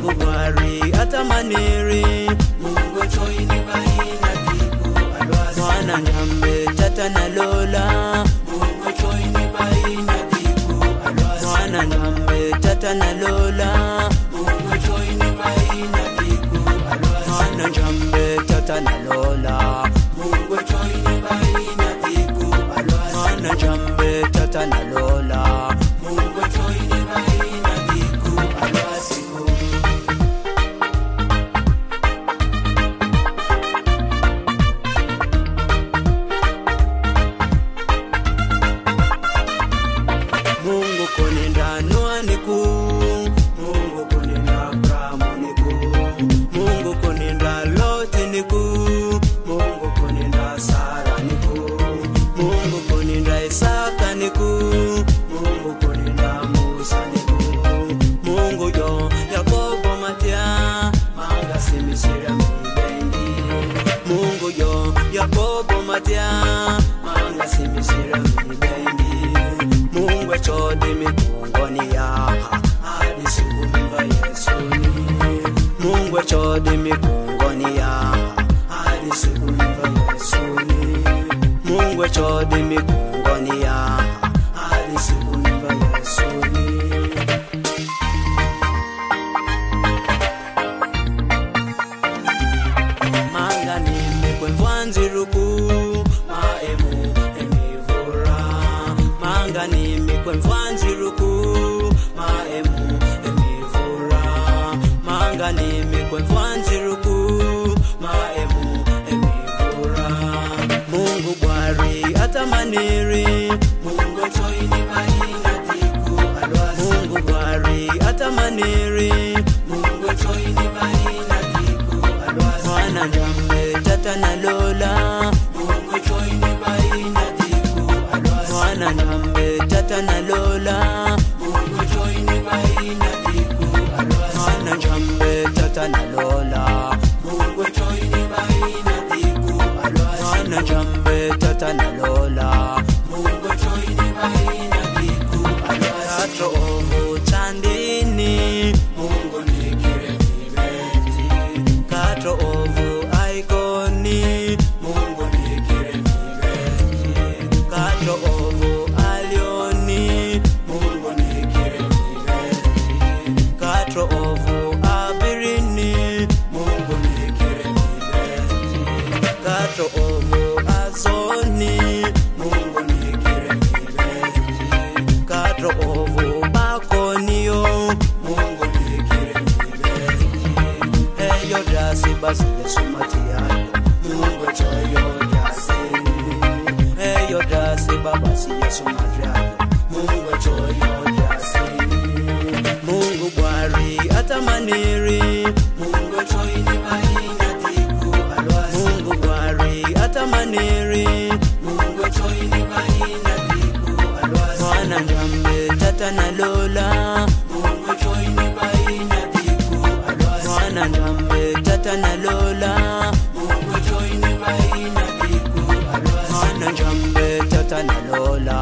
Mungu bwari atamaniri, Mungu choini baina diku alwasi. Mwana nyambe tata na lola, Mungu choini baina diku alwasi. Mwana nyambe tata na lola, Mungu choini baina diku alwasi. Mwana nyambe tata na lola, Mungu choini baina diku alwasi. Mwana nyambe tata na lola, Mungu choini baina diku alwasi. Mungu kunenda Noa niku, Mungu kunenda Abrahamu niku, Mungu kunenda Loti niku, Mungu kunenda Sara niku, Mungu kunenda Isaka niku, Mungu kunenda Musa niku, Mungu yo Yakobo matia manga simisira mibendi, Mungu yo Yakobo matia manga simisira mibendi. Mungu chodi mikungoni ya hadi siku mimba Yesuni. Mungu chodi mikungoni ya hadi siku mimba Yesuni. Mungu chodi mikungoni ya hadi siku mimba Yesuni. Manga nimekwe mvanzi ruku maemu emivura. Manga nimekwe mvanzi ruku maemu emivura. Manga nimekwe mvanzi ruku maemu emivura. Mungu bwari atamaniri, Mungu choini baina diku alwasi. Mungu bwari atamaniri, Mungu choini baina diku alwasi. Mwana nyambe tata na lola, Mungu choini baina diku alwasi. Mwana nyambe tata na lola, Mungu choini baina diku alwasi. Mwana nyambe tata na lola, Mungu choini baina diku alwasi. Mwana nyambe tata na lola, Mungu choini baina diku alwasi. Katro ovu chandini, Mungu nikire mibeti. Katro ovu aikoni, Mungu nikire mibeti. Katro ovu alioni, Mungu nikire mibeti. Katro ovu abirini, Mungu nikire mibeti. Katro ovu azoni, Mungu nikire mibeti. Katro ovu bakoniyo, Mungu nikire mibeti. Eyo dasi basi Yesu matiayo, Mungu choyo dasi. Eyo dasi babasi Yesu matiayo, Mungu choyo dasi. Mungu bwari atamaniri, Mungu choini baina diku alwasi. Mungu bwari atamaniri, Mungu choini baina diku alwasi. Mwana nyambe tata na lola, Mungu choini baina diku alwasi. Mwana nyambe tata na lola, Mungu choini baina diku alwasi. Mwana nyambe tata na lola,